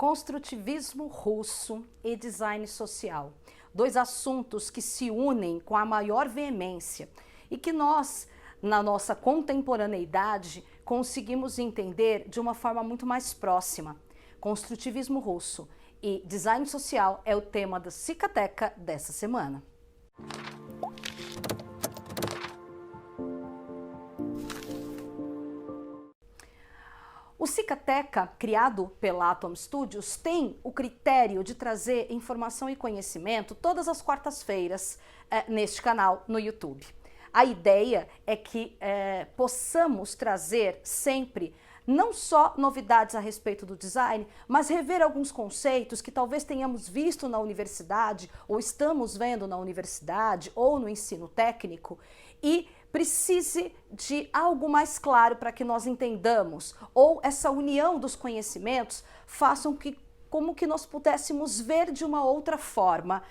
Construtivismo russo e design social. Dois assuntos que se unem com a maior veemência e que nós, na nossa contemporaneidade, conseguimos entender de uma forma muito mais próxima. Construtivismo russo e design social é o tema da Cicateca dessa semana. O Cicateca, criado pela Atom Studios, tem o critério de trazer informação e conhecimento todas as quartas-feiras neste canal no YouTube. A ideia é que possamos trazer sempre não só novidades a respeito do design, mas rever alguns conceitos que talvez tenhamos visto na universidade, ou estamos vendo na universidade, ou no ensino técnico, e precise de algo mais claro para que nós entendamos, ou essa união dos conhecimentos façam como que nós pudéssemos ver de uma outra forma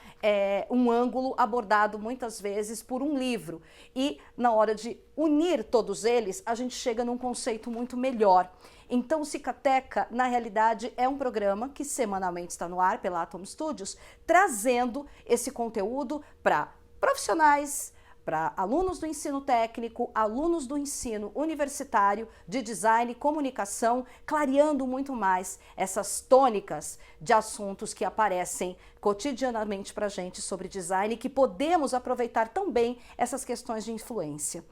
um ângulo abordado muitas vezes por um livro. E na hora de unir todos eles, a gente chega num conceito muito melhor. Então o Cicateca, na realidade, é um programa que semanalmente está no ar pela Atom Studios, trazendo esse conteúdo para profissionais, para alunos do ensino técnico, alunos do ensino universitário, de design e comunicação, clareando muito mais essas tônicas de assuntos que aparecem cotidianamente para a gente sobre design e que podemos aproveitar também essas questões de influência.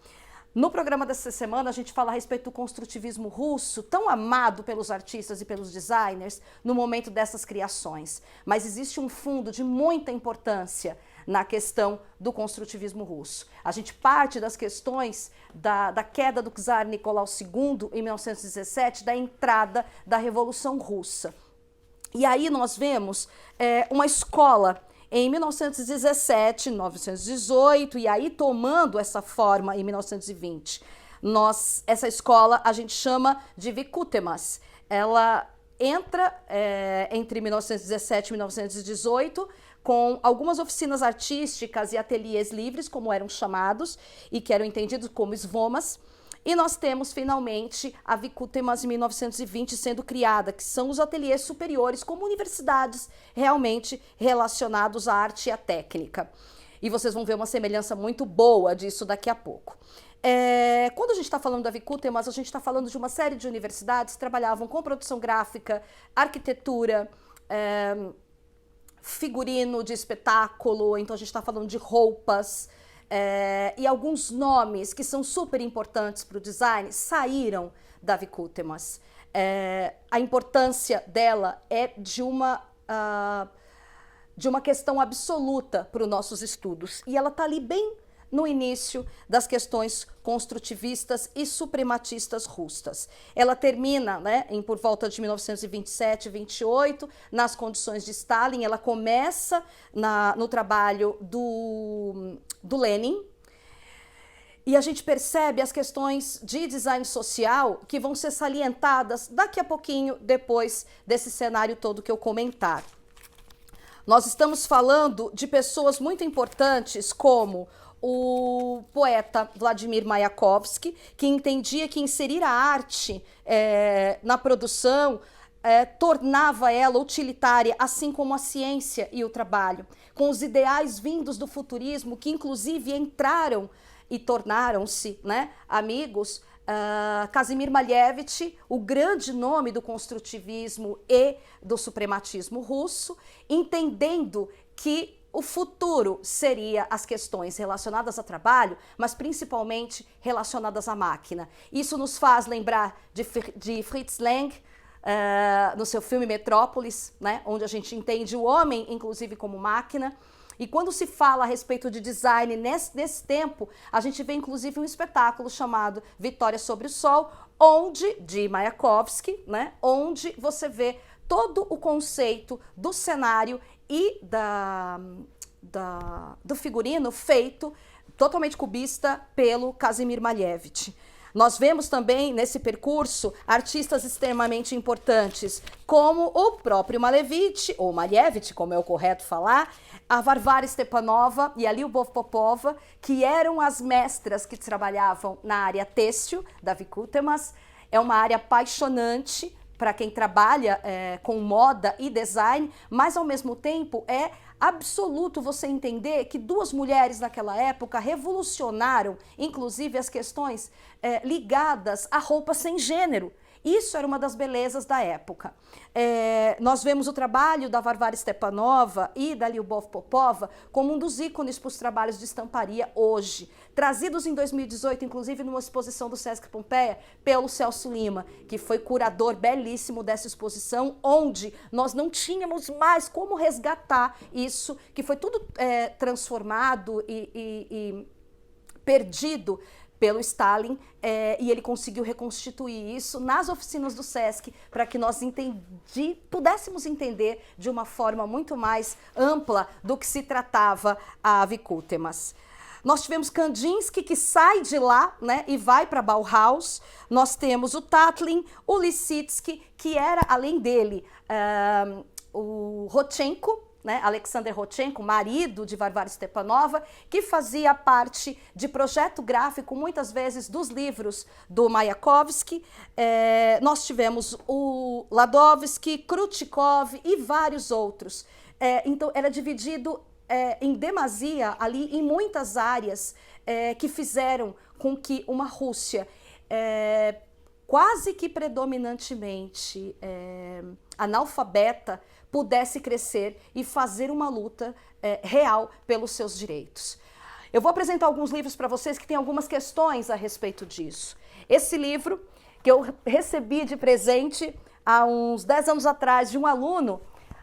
No programa dessa semana, a gente fala a respeito do construtivismo russo, tão amado pelos artistas e pelos designers no momento dessas criações. Mas existe um fundo de muita importância na questão do construtivismo russo. A gente parte das questões da queda do czar Nicolau II em 1917, da entrada da Revolução Russa. E aí nós vemos uma escola em 1917, 1918, e aí tomando essa forma em 1920. Essa escola a gente chama de Vykutemas. Ela entra entre 1917 e 1918 com algumas oficinas artísticas e ateliês livres, como eram chamados, e que eram entendidos como esvomas. E nós temos, finalmente, a Vykutemas em 1920 sendo criada, que são os ateliês superiores, como universidades realmente relacionados à arte e à técnica. E vocês vão ver uma semelhança muito boa disso daqui a pouco. Quando a gente está falando da Vykutemas, a gente está falando de uma série de universidades que trabalhavam com produção gráfica, arquitetura, figurino de espetáculo, então a gente está falando de roupas, e alguns nomes que são super importantes para o design saíram da Vykutemas. A importância dela é de uma questão absoluta para os nossos estudos, e ela está ali bem no início das questões construtivistas e suprematistas russas. Ela termina por volta de 1927, 28, nas condições de Stalin. Ela começa no trabalho do Lenin, e a gente percebe as questões de design social que vão ser salientadas daqui a pouquinho, depois desse cenário todo que eu comentar. Nós estamos falando de pessoas muito importantes como o poeta Vladimir Mayakovsky, que entendia que inserir a arte na produção tornava ela utilitária, assim como a ciência e o trabalho, com os ideais vindos do futurismo, que inclusive entraram e tornaram-se amigos. Kazimir Malevich, o grande nome do construtivismo e do suprematismo russo, entendendo que o futuro seria as questões relacionadas ao trabalho, mas principalmente relacionadas à máquina. Isso nos faz lembrar de Fritz Lang, no seu filme Metrópolis, onde a gente entende o homem, inclusive, como máquina. E quando se fala a respeito de design nesse tempo, a gente vê inclusive um espetáculo chamado Vitória sobre o Sol, de Mayakovsky, onde você vê todo o conceito do cenário e do figurino feito totalmente cubista pelo Kazimir Malevich. Nós vemos também nesse percurso artistas extremamente importantes, como o próprio Malevich, ou Malevich, como é o correto falar, a Varvara Stepanova e a Lyubov Popova, que eram as mestras que trabalhavam na área têxtil da Vykutemas. É uma área apaixonante, para quem trabalha com moda e design, mas ao mesmo tempo é absoluto você entender que duas mulheres naquela época revolucionaram, inclusive, as questões ligadas à roupa sem gênero. Isso era uma das belezas da época. Nós vemos o trabalho da Varvara Stepanova e da Lyubov Popova como um dos ícones para os trabalhos de estamparia hoje, trazidos em 2018, inclusive numa exposição do Sesc Pompeia, pelo Celso Lima, que foi curador belíssimo dessa exposição, onde nós não tínhamos mais como resgatar isso, que foi tudo transformado e perdido pelo Stalin, e ele conseguiu reconstituir isso nas oficinas do Sesc para que nós pudéssemos entender de uma forma muito mais ampla do que se tratava a Wikutemas. Nós tivemos Kandinsky, que sai de lá, né, e vai para Bauhaus. Nós temos o Tatlin, o Lissitsky, que era, além dele, o Rodchenko, né, Alexander Rodchenko, marido de Varvara Stepanova, que fazia parte de projeto gráfico, muitas vezes, dos livros do Mayakovsky. Nós tivemos o Ladovsky, Krutikov e vários outros. Então, era dividido em demasia ali em muitas áreas que fizeram com que uma Rússia quase que predominantemente analfabeta pudesse crescer e fazer uma luta real pelos seus direitos. Eu vou apresentar alguns livros para vocês que têm algumas questões a respeito disso. Esse livro, que eu recebi de presente há uns 10 anos atrás de um aluno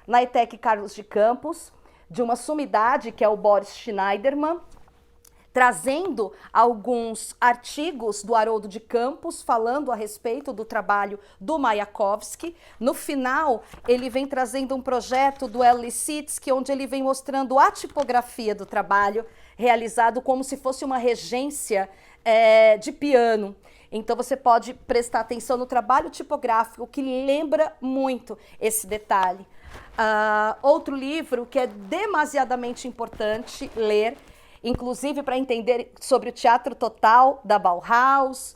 na ETEC Carlos de Campos, de uma sumidade, que é o Boris Schneiderman, trazendo alguns artigos do Haroldo de Campos, falando a respeito do trabalho do Mayakovsky. No final, ele vem trazendo um projeto do El Lissitsky, onde ele vem mostrando a tipografia do trabalho, realizado como se fosse uma regência de piano. Então você pode prestar atenção no trabalho tipográfico, que lembra muito esse detalhe. Outro livro que é demasiadamente importante ler, inclusive para entender sobre o teatro total da Bauhaus,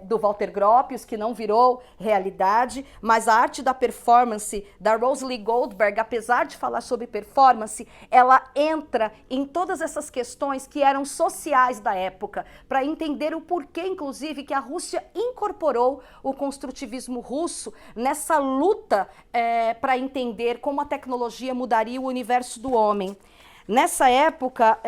do Walter Gropius, que não virou realidade, mas a arte da performance da Rosalie Goldberg, apesar de falar sobre performance, ela entra em todas essas questões que eram sociais da época, para entender o porquê, inclusive, que a Rússia incorporou o construtivismo russo nessa luta para entender como a tecnologia mudaria o universo do homem. Nessa época,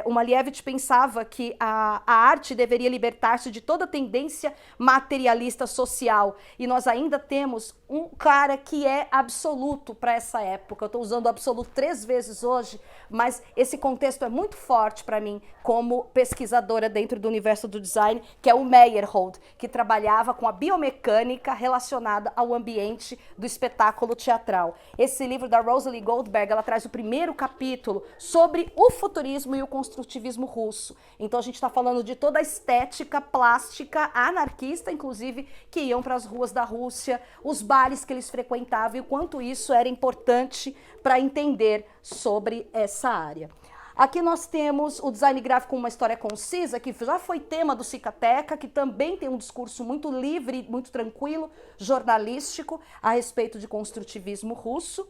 o Malevich pensava que a arte deveria libertar-se de toda tendência materialista social. E nós ainda temos um cara que é absoluto para essa época. Eu estou usando absoluto 3 vezes hoje, mas esse contexto é muito forte para mim como pesquisadora dentro do universo do design, que é o Meyerhold, que trabalhava com a biomecânica relacionada ao ambiente do espetáculo teatral. Esse livro da Rosalie Goldberg, ela traz o primeiro capítulo sobre o futurismo e o construtivismo russo. Então a gente está falando de toda a estética plástica anarquista, inclusive, que iam para as ruas da Rússia, os bares que eles frequentavam e o quanto isso era importante para entender sobre essa área. Aqui nós temos o design gráfico com uma história concisa, que já foi tema do Cicateca, que também tem um discurso muito livre, muito tranquilo, jornalístico, a respeito de construtivismo russo.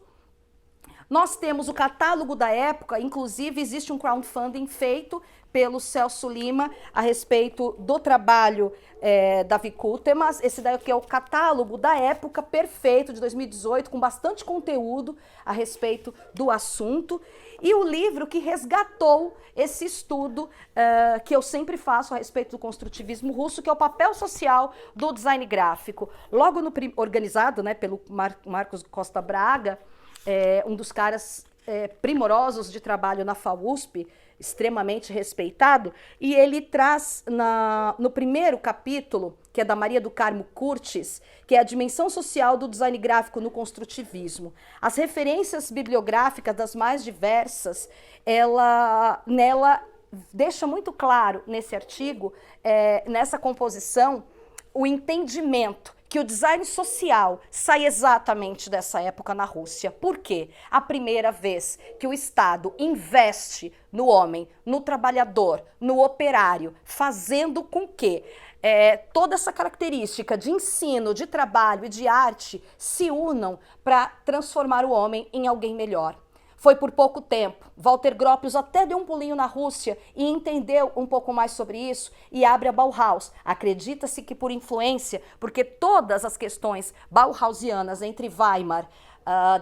Nós temos o catálogo da época, inclusive existe um crowdfunding feito pelo Celso Lima a respeito do trabalho da Wikutemas. Esse daí que é o catálogo da época perfeito de 2018, com bastante conteúdo a respeito do assunto. E o livro que resgatou esse estudo que eu sempre faço a respeito do construtivismo russo, que é o papel social do design gráfico. Logo organizado, né, pelo Marcos Costa Braga, um dos caras primorosos de trabalho na FAUSP, extremamente respeitado, e ele traz no primeiro capítulo, que é da Maria do Carmo Curtis, que é a dimensão social do design gráfico no construtivismo. As referências bibliográficas das mais diversas, nela deixa muito claro nesse artigo, nessa composição, o entendimento que o design social sai exatamente dessa época na Rússia. Por quê? A primeira vez que o Estado investe no homem, no trabalhador, no operário, fazendo com que toda essa característica de ensino, de trabalho e de arte se unam para transformar o homem em alguém melhor. Foi por pouco tempo. Walter Gropius até deu um pulinho na Rússia e entendeu um pouco mais sobre isso e abre a Bauhaus. Acredita-se que por influência, porque todas as questões bauhausianas entre Weimar,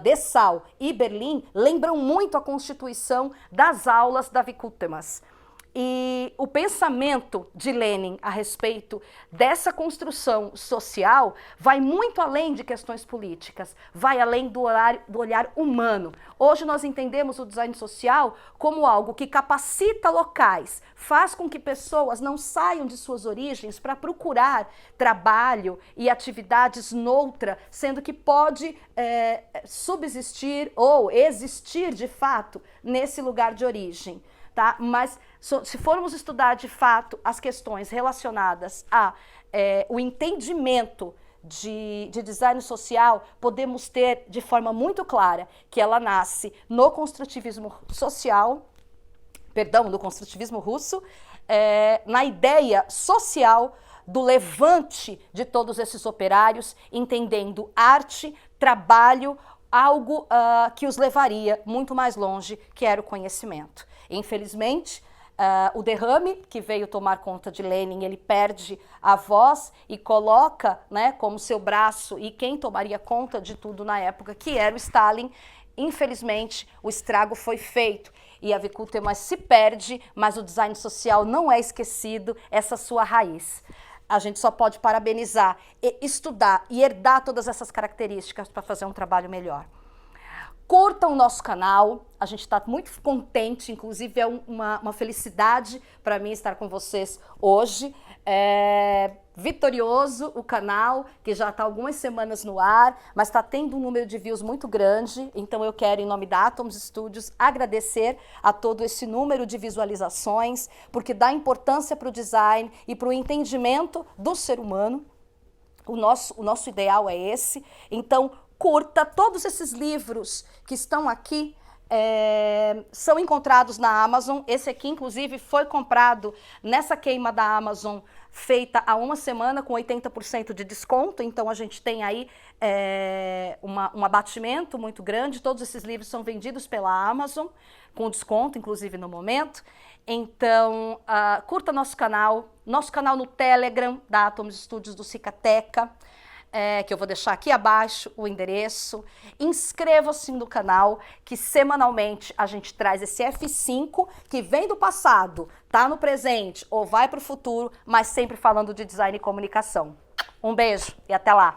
Dessau e Berlim lembram muito a constituição das aulas da Wikutemas. E o pensamento de Lenin a respeito dessa construção social vai muito além de questões políticas, vai além do olhar humano. Hoje nós entendemos o design social como algo que capacita locais, faz com que pessoas não saiam de suas origens para procurar trabalho e atividades noutra, sendo que pode subsistir ou existir de fato nesse lugar de origem. Tá? Mas se formos estudar de fato as questões relacionadas a o entendimento de design social, podemos ter de forma muito clara que ela nasce no construtivismo social, perdão, no construtivismo russo, na ideia social do levante de todos esses operários, entendendo arte, trabalho, algo que os levaria muito mais longe, que era o conhecimento. Infelizmente, o derrame que veio tomar conta de Lenin, ele perde a voz e coloca, né, como seu braço e quem tomaria conta de tudo na época, que era o Stalin. Infelizmente, o estrago foi feito e a Wikutemas se perde, mas o design social não é esquecido, essa sua raiz. A gente só pode parabenizar, estudar e herdar todas essas características para fazer um trabalho melhor. Curtam o nosso canal, a gente está muito contente, inclusive é uma felicidade para mim estar com vocês hoje. Vitorioso o canal, que já está algumas semanas no ar, mas está tendo um número de views muito grande, então eu quero, em nome da Atoms Studios, agradecer a todo esse número de visualizações, porque dá importância para o design e para o entendimento do ser humano. O nosso ideal é esse, então curta. Todos esses livros que estão aqui são encontrados na Amazon. Esse aqui, inclusive, foi comprado nessa queima da Amazon feita há uma semana com 80% de desconto. Então, a gente tem aí um abatimento muito grande. Todos esses livros são vendidos pela Amazon, com desconto, inclusive, no momento. Então, curta nosso canal no Telegram da Atoms Studios do Cicateca. Que eu vou deixar aqui abaixo o endereço. Inscreva-se no canal, que semanalmente a gente traz esse F5 que vem do passado, tá no presente ou vai para o futuro, mas sempre falando de design e comunicação. Um beijo e até lá!